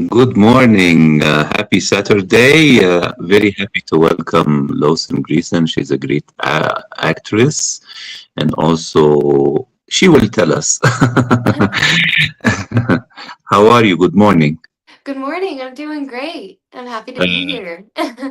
Good morning. Happy Saturday. Very happy to welcome Lawson Greyson. She's a great actress, and also she will tell us. How are you? Good morning. Good morning. I'm doing great. I'm happy to be Uh, here.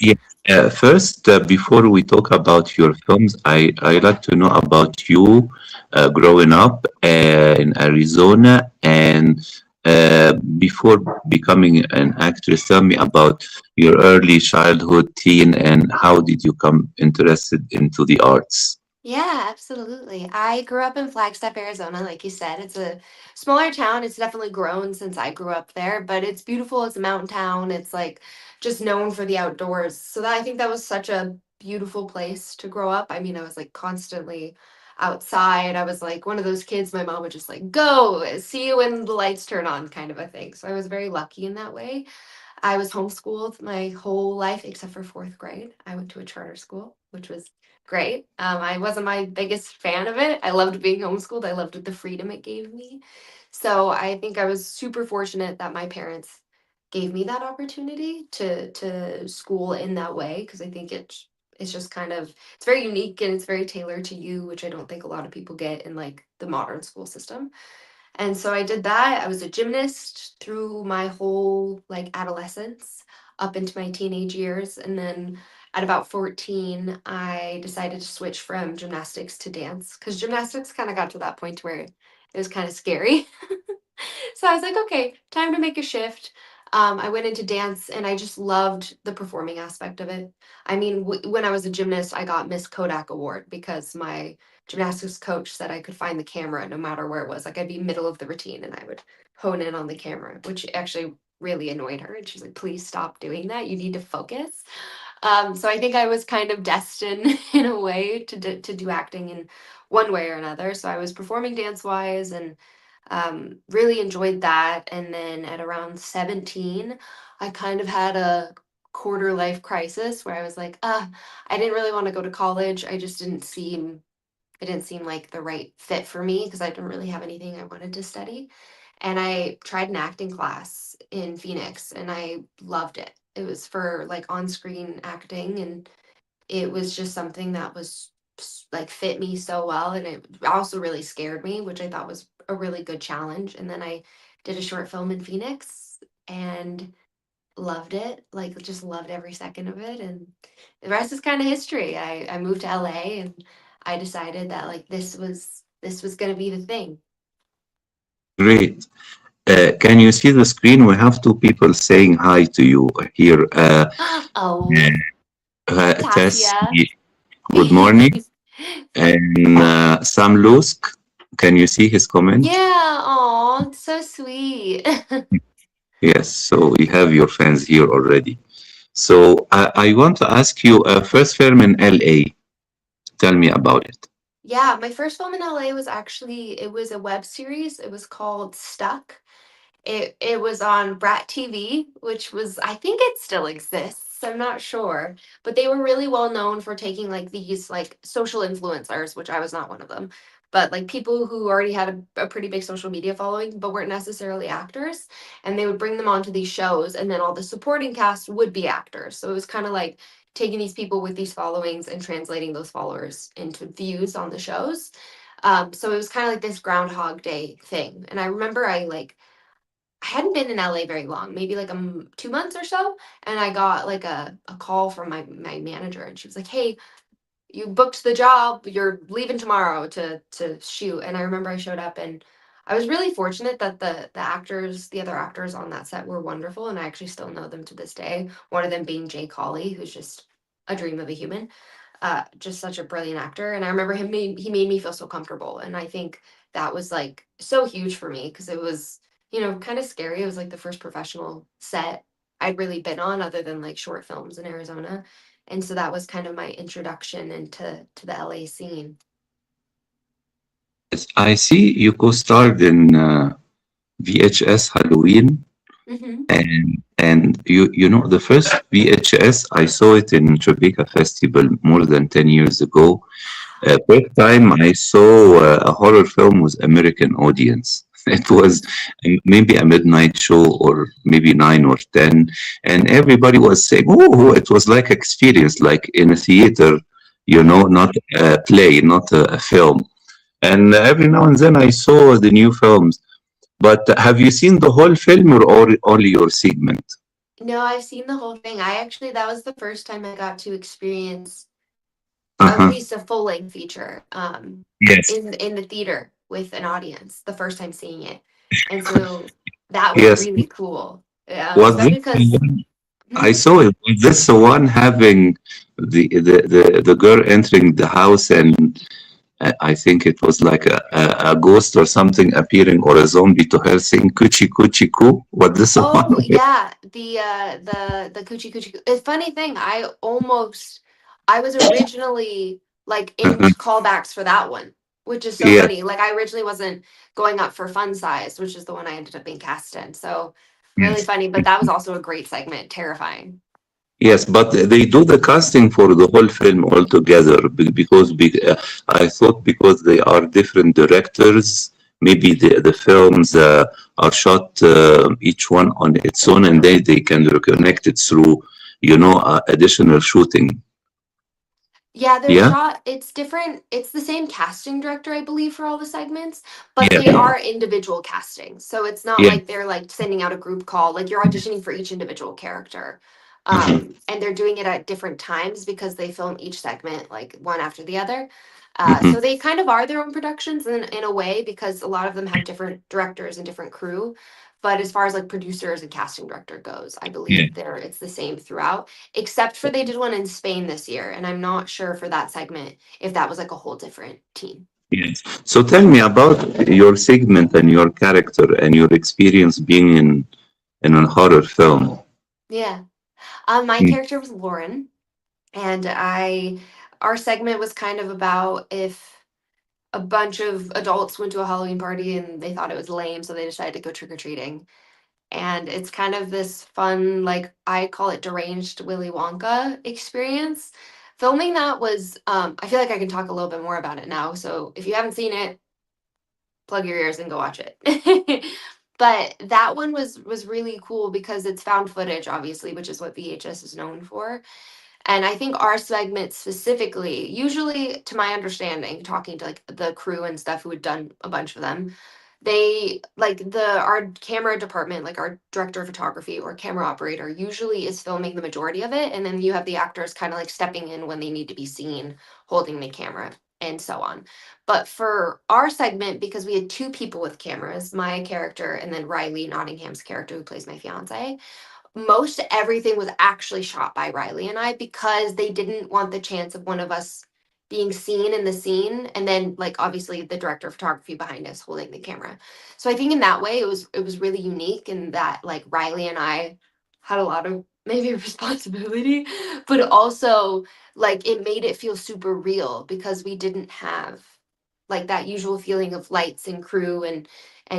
yeah. First, before we talk about your films, I like to know about you growing up in Arizona and before becoming an actress. Tell me about your early childhood, teen, and how did you come interested into the arts? Yeah, absolutely. I grew up in Flagstaff, Arizona, like you said. It's a smaller town. It's definitely grown since I grew up there, but it's beautiful. It's a mountain town. It's like just known for the outdoors. So that I think that was such a beautiful place to grow up. I mean, I was like constantly outside. I was like one of those kids my mom would just like go, see you when the lights turn on kind of a thing. So I was very lucky in that way. I was homeschooled my whole life except for fourth grade. I went to a charter school, which was great. I wasn't my biggest fan of it. I loved being homeschooled. I loved the freedom it gave me. So I think I was super fortunate that my parents gave me that opportunity to school in that way because I think it's just kind of it's very unique and it's very tailored to you, which I don't think a lot of people get in like the modern school system. And so I did that. I was a gymnast through my whole like adolescence up into my teenage years. And then at about 14, I decided to switch from gymnastics to dance because gymnastics kind of got to that point where it was kind of scary. So I was like, okay, time to make a shift. I went into dance and I just loved the performing aspect of it. I mean, when I was a gymnast, I got Miss Kodak award because my gymnastics coach said I could find the camera no matter where it was. Like I'd be middle of the routine and I would hone in on the camera, which actually really annoyed her. And she's like, please stop doing that. You need to focus. So I think I was kind of destined in a way to do acting in one way or another. So I was performing dance wise and really enjoyed that. And then at around 17, I kind of had a quarter life crisis where I was like, I didn't really want to go to college. I just didn't seem it didn't seem like the right fit for me because I didn't really have anything I wanted to study. And I tried an acting class in Phoenix and I loved it. It was for like on-screen acting and it was just something that was like fit me so well and it also really scared me, which I thought was a really good challenge. And then I did a short film in Phoenix and loved it, like just loved every second of it. And the rest is kind of history. I moved to LA and I decided that like this was gonna be the thing. Great. Can you see the screen? We have two people saying hi to you here. Oh, Tasia. Tessie, good morning. And Sam Lusk, can you see his comment? Yeah, oh, so sweet. Yes, so we have your fans here already. So I want to ask you, first film in LA. Tell me about it. Yeah, my first film in LA was actually it was a web series. It was called Stuck. It was on Brat TV, which was I think it still exists. I'm not sure, but they were really well known for taking like these like social influencers, which I was not one of them, but like people who already had a pretty big social media following, but weren't necessarily actors, and they would bring them onto these shows, and then all the supporting cast would be actors. So it was kind of like taking these people with these followings and translating those followers into views on the shows. So it was kind of like this Groundhog Day thing, and I remember I hadn't been in LA very long, maybe like 2 months or so, and I got like a call from my manager, and she was like, "Hey, you booked the job. You're leaving tomorrow to shoot." And I remember I showed up, and I was really fortunate that the other actors on that set were wonderful, and I actually still know them to this day. One of them being Jay Colley, who's just a dream of a human, just such a brilliant actor. And I remember he made me feel so comfortable, and I think that was like so huge for me because it was kind of scary. It was like the first professional set I'd really been on other than like short films in Arizona. And so that was kind of my introduction into the LA scene. Yes, I see you co-starred in VHS Halloween, Hmm. and you know the first VHS I saw it in Tribeca Festival more than 10 years ago. First time I saw a horror film with American audience. It was maybe a midnight show or maybe 9 or 10, and everybody was saying, "Oh, it was like experience, like in a theater, Yeah. not a play, not a film." And every now and then I saw the new films. But have you seen the whole film or only your segment? No, I've seen the whole thing. I actually, that was the first time I got to experience at Uh-huh. least a full length feature Yes. in the theater with an audience the first time seeing it, and so that was Yes. really cool. Was this Especially the because one I saw it? Was this the one having the girl entering the house and I think it was like a ghost or something appearing or a zombie to her saying "Kuchi Kuchi Ku"? Was this the one? oh yeah, the coochie coochie. It's funny thing. I was originally like in callbacks for that one, which is so Yes. funny. Like I originally wasn't going up for Fun Size, which is the one I ended up being cast in. So really Yes. funny, but that was also a great segment. Terrifying. Yes, but they do the casting for the whole film altogether because I thought because they are different directors, maybe the films are shot each one on its own, and they can reconnect it through, additional shooting. Yeah, they're Yeah. shot. It's different. It's the same casting director, I believe, for all the segments, but they Yeah. are individual castings. So it's not Yeah. like they're like sending out a group call. Like you're auditioning for each individual character. Uh-huh. And they're doing it at different times because they film each segment like one after the other. Hmm. So they kind of are their own productions in a way because a lot of them have different directors and different crew. But as far as like producers and casting director goes, I Yeah. believe it's the same throughout, except for they did one in Spain this year, and I'm not sure for that segment if that was like a whole different team. Yes. So tell me about your segment and your character and your experience being in a horror film. Yeah. My Mm. character was Lauren, and our segment was kind of about if a bunch of adults went to a Halloween party and they thought it was lame, so they decided to go trick or treating. And it's kind of this fun, like I call it deranged Willy Wonka experience. Filming that was, I feel like I can talk a little bit more about it now. So if you haven't seen it, plug your ears and go watch it. But that one was really cool because it's found footage, obviously, which is what VHS is known for. And I think our segment specifically, usually to my understanding, talking to like the crew and stuff who had done a bunch of them, they like the our camera department, like our director of photography or camera operator, usually is filming the majority of it. And then you have the actors kind of like stepping in when they need to be seen, holding the camera and so on. But for our segment, because we had two people with cameras, my character and then Riley Nottingham's character who plays my fiance, most everything was actually shot by Riley and I because they didn't want the chance of one of us being seen in the scene and then like obviously the director of photography behind us holding the camera. So I think in that way it was really unique in that like Riley and I had a lot of maybe responsibility, but also like it made it feel super real because we didn't have like that usual feeling of lights and crew and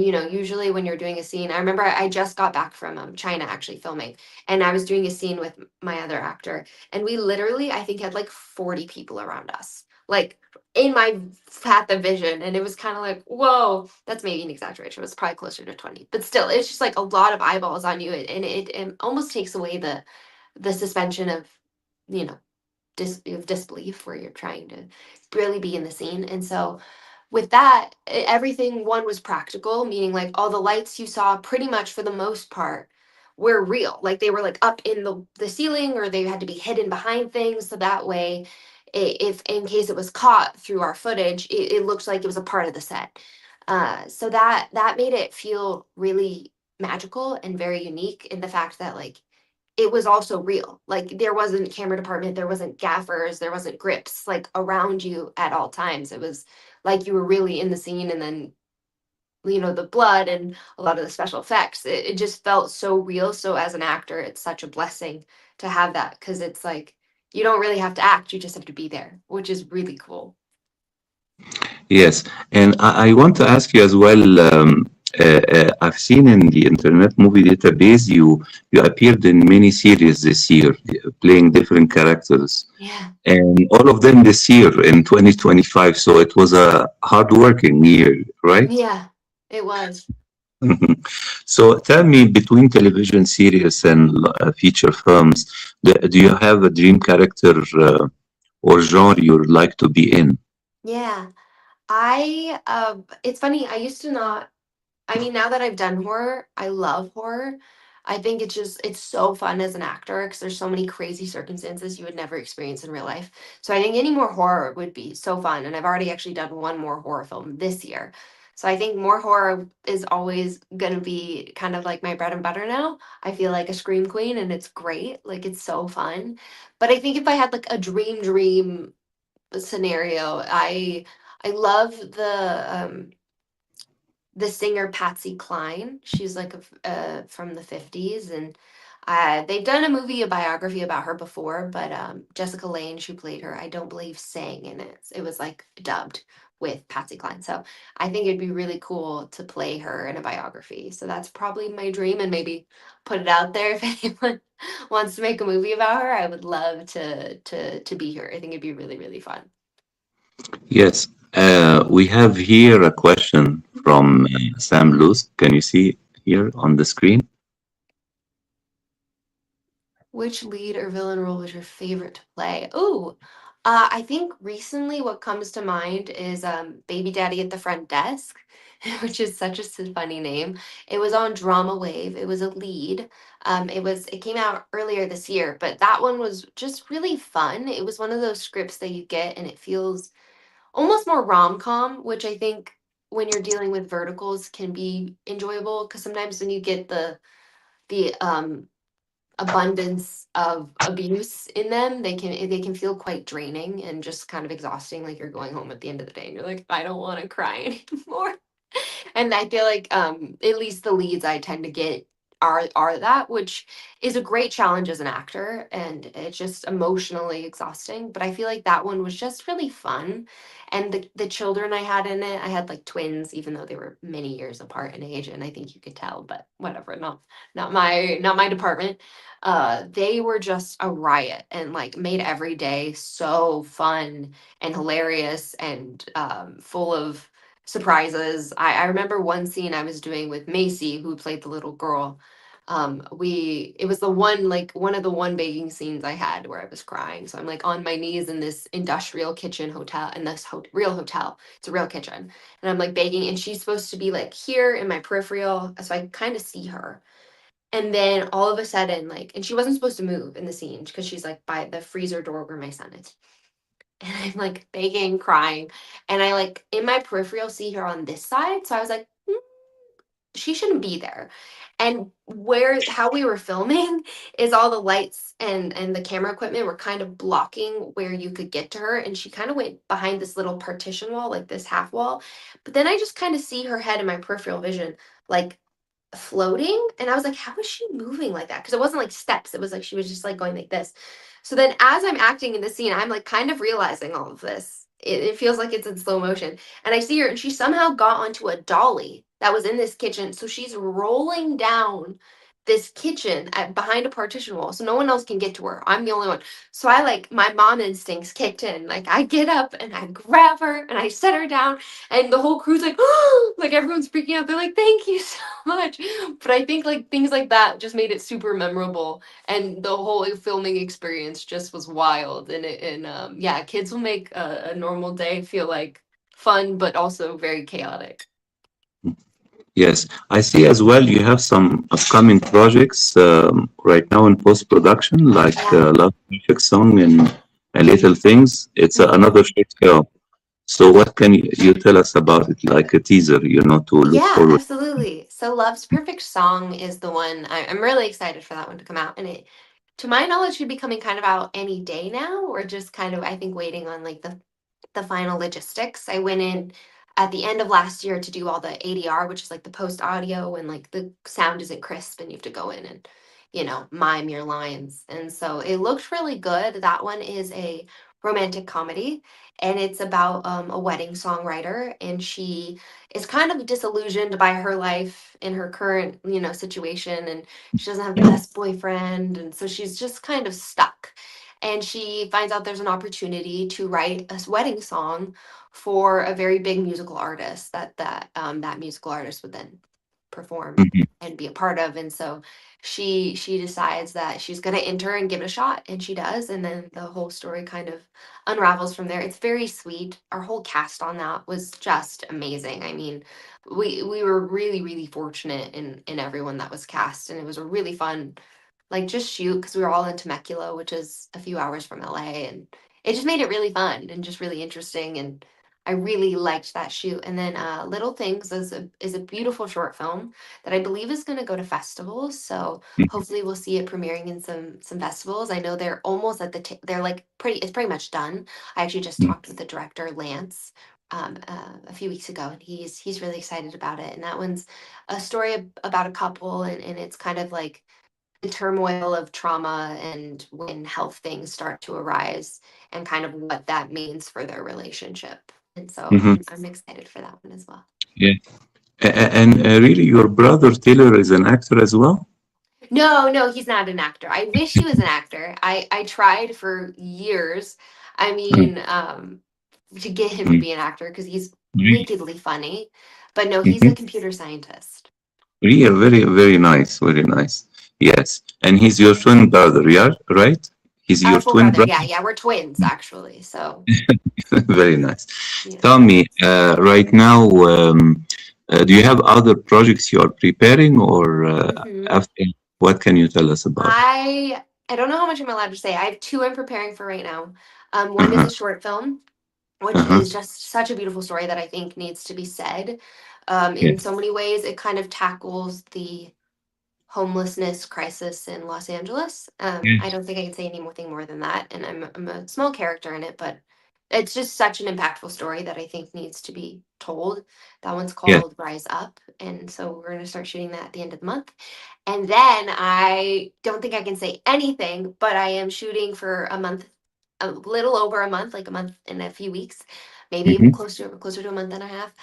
usually when you're doing a scene, I remember I just got back from China actually filming, and I was doing a scene with my other actor, and we literally I think had like 40 people around us, like in my path of vision, and it was kind of like whoa, that's maybe an exaggeration. It was probably closer to 20, but still, it's just like a lot of eyeballs on you, and it almost takes away the suspension of you know of disbelief where you're trying to really be in the scene, and so with that, everything one was practical, meaning like all the lights you saw pretty much for the most part were real. Like they were like up in the ceiling or they had to be hidden behind things. So that way, if in case it was caught through our footage, it looked like it was a part of the set. So that made it feel really magical and very unique in the fact that like it was also real. Like there wasn't camera department, there wasn't gaffers, there wasn't grips like around you at all times. It was like you were really in the scene and then the blood and a lot of the special effects. It just felt so real. So as an actor, it's such a blessing to have that because it's like you don't really have to act, you just have to be there, which is really cool. Yes, and I want to ask you as well. I've seen in the Internet Movie Database you appeared in many series this year, playing different characters, Yeah. and all of them this year in 2025. So it was a hard-working year, right? Yeah. It was. So tell me, between television series and feature films, do you have a dream character or genre you'd like to be in? Yeah. It's funny, I used to not. I mean, now that I've done horror, I love horror. I think it's so fun as an actor because there's so many crazy circumstances you would never experience in real life. So I think any more horror would be so fun. And I've already actually done one more horror film this year. So I think more horror is always going to be kind of like my bread and butter now. I feel like a scream queen and it's great. Like it's so fun. But I think if I had like a dream scenario, I love the singer Patsy Cline. She's like from the 50s, and they've done a movie, a biography about her before, but Jessica Lange, who played her, I don't believe sang in it. It was like dubbed with Patsy Cline. So I think it'd be really cool to play her in a biography. So that's probably my dream, and maybe put it out there if anyone wants to make a movie about her. I would love to be her. I think it'd be really, really fun. Yes, we have here a question from Sam Luz. Can you see here on the screen? Which lead or villain role was your favorite to play? Ooh, I think recently what comes to mind is Baby Daddy at the Front Desk, which is such a funny name. It was on Drama Wave. It was a lead. It came out earlier this year, but that one was just really fun. It was one of those scripts that you get and it feels almost more rom-com, which I think when you're dealing with verticals can be enjoyable because sometimes when you get the abundance of abuse in them, they can feel quite draining and just kind of exhausting. Like you're going home at the end of the day and you're like, I don't want to cry anymore. And I feel like at least the leads I tend to get are that, which is a great challenge as an actor, and it's just emotionally exhausting. But I feel like that one was just really fun. And the children I had in it, I had like twins, even though they were many years apart in age, and I think you could tell, but whatever, not my department. They were just a riot and like made every day so fun and hilarious and full of surprises. I remember one scene I was doing with Macy, who played the little girl. It was the one, like one of the one baking scenes I had where I was crying. So I'm like on my knees in this industrial kitchen hotel, in this real hotel. It's a real kitchen. And I'm like baking, and she's supposed to be like here in my peripheral. So I kind of see her. And then all of a sudden, like, and she wasn't supposed to move in the scene because she's like by the freezer door where my son is. And I'm like begging, crying. And I like in my peripheral see her on this side. So I was like, she shouldn't be there. And where how we were filming is all the lights and the camera equipment were kind of blocking where you could get to her. And she kind of went behind this little partition wall, like this half wall. But then I just kind of see her head in my peripheral vision, like floating, and I was like, how is she moving like that? Because it wasn't like steps, it was like she was just like going like this. So then as I'm acting in the scene, I'm like kind of realizing all of this. It feels like it's in slow motion, and I see her and she somehow got onto a dolly that was in this kitchen, so she's rolling down this kitchen behind a partition wall so no one else can get to her. I'm the only one. So I like my mom instincts kicked in. Like I get up and I grab her and I set her down, and the whole crew's like, like everyone's freaking out. They're like, thank you so much. But I think like things like that just made it super memorable, and the whole filming experience just was wild. And yeah, kids will make a normal day feel like fun, but also very chaotic. Yes, I see as well you have some upcoming projects right now in post-production, like Yeah. Love Perfect Song and Little Things. It's Mhm. another short film. So what can you tell us about it, like a teaser, to look Yeah, forward? absolutely. So Love's Perfect Song is the one I'm really excited for that one to come out. And it, to my knowledge, should be coming kind of out any day now. We're just kind of, I think, waiting on like the final logistics. I went in at the end of last year to do all the ADR, which is like the post audio when like the sound isn't crisp and you have to go in and, mime your lines. And so it looked really good. That one is a romantic comedy, and it's about a wedding songwriter, and she is kind of disillusioned by her life in her current, situation, and she doesn't have the best boyfriend, and so she's just kind of stuck. and she finds out there's an opportunity to write a wedding song for a very big musical artist that musical artist would then perform Mhm. and be a part of. And so she decides that she's going to enter and give it a shot, and she does, and then the whole story kind of unravels from there. It's very sweet. Our whole cast on that was just amazing. I mean, we were really fortunate in everyone that was cast, and it was a really fun, like, just shoot, because we were all in Temecula, which is a few hours from LA, and it just made it really fun and just really interesting. And I really liked that shoot. And then Little Things is a beautiful short film that I believe is going to go to festivals. So hopefully we'll see it premiering in some festivals. I know they're almost at they're like pretty, it's pretty much done. I actually just Mhm. talked with the director, Lance, a few weeks ago, and he's really excited about it. And that one's a story about a couple, and it's kind of like the turmoil of trauma and when health things start to arise, and kind of what that means for their relationship. And so Mhm. I'm excited for that one as well. Yeah. And really, your brother Taylor is an actor as well? No, no, he's not an actor. I wish he was an actor. I tried for years. I Mm, mean, to get him to mm. be an actor because he's Really? wickedly funny. But no, he's a Mhm. computer scientist. Really, very, very nice, very nice. Yes. And he's your twin brother, yeah, right? He's your Full twin brother. brother? Yeah, yeah, we're twins actually. So Very nice. yeah. Tell me, right now, do you have other projects you are preparing, or Hmm. after? What can you tell us about it? I don't know how much I'm allowed to say. I have two I'm preparing for right now. One is Uh-huh. a short film, which Uh-huh. is just such a beautiful story that I think needs to be said. In so Yes. many ways, it kind of tackles the homelessness crisis in Los Angeles. I Yes. don't think I can say anything more than that. And I'm a small character in it, but it's just such an impactful story that I think needs to be told. That one's Yes. called Rise Up. And so we're going to start shooting that at the end of the month. And then I don't think I can say anything, but I am shooting for a month, a little over a month, like a month and a few weeks, maybe Hmm. closer to a month and a half,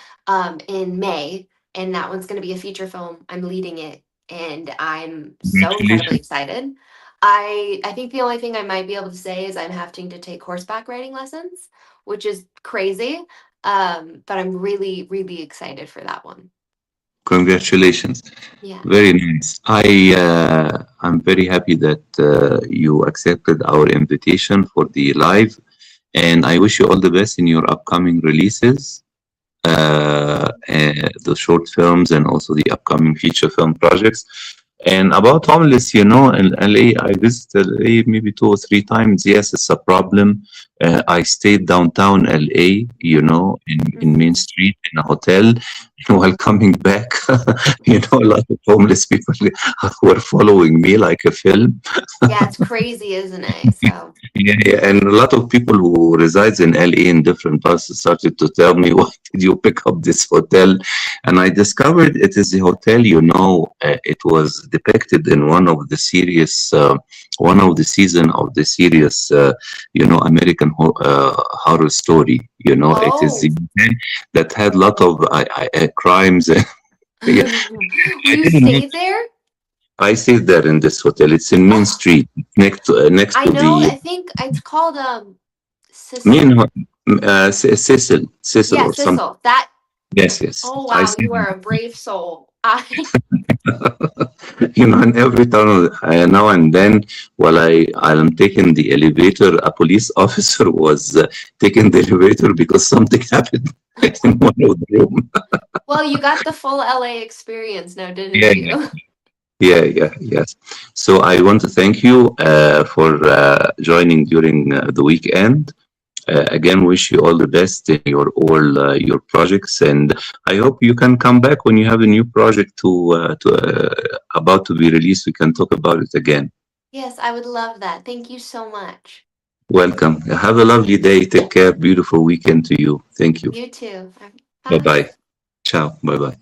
in May. And that one's going to be a feature film. I'm leading it, and I'm so incredibly Congratulations. excited. I think the only thing I might be able to say is I'm having to take horseback riding lessons, which is crazy. But I'm really excited for that one. Congratulations. Yeah. Very nice. I'm very happy that you accepted our invitation for the live, and I wish you all the best in your upcoming releases, the short films, and also the upcoming feature film projects. And about homeless, in LA, I visited LA maybe 2 or 3 times. Yes, it's a problem. I stayed downtown LA, in Main Hmm. Street in a hotel. While coming back, a lot of homeless people were following me like a film. Yeah, it's crazy, isn't it? So, Yeah, yeah, and a lot of people who resides in LA in different buses started to tell me, "Why did you pick up this hotel?" And I discovered it is the hotel. It was depicted in one of the season of the series, American Horror Story. It is the oh, hotel that had a lot of crimes. Yeah, I you didn't know. stayed there? I stayed there in this hotel. It's in Main Oh, Street, next I to know. the I think it's called main Sissel. Cecil Yeah, or something. Sissel. That. Yes, yes. Oh I wow, see. you are a brave soul. I. And every time now and then, while I'm taking the elevator, a police officer was taking the elevator because something happened in one of the room. Well, you got the full LA experience now, Yeah, didn't yeah, you? yeah, yeah, yes. So I want to thank you for joining during the weekend. Again, wish you all the best in your projects, and I hope you can come back when you have a new project to about to be released. We can talk about it again. Yes, I would love that. Thank you so much. Welcome. Have a lovely day. Take care. Beautiful weekend to you. Thank you. You too. Bye Bye. bye. Ciao. Bye bye.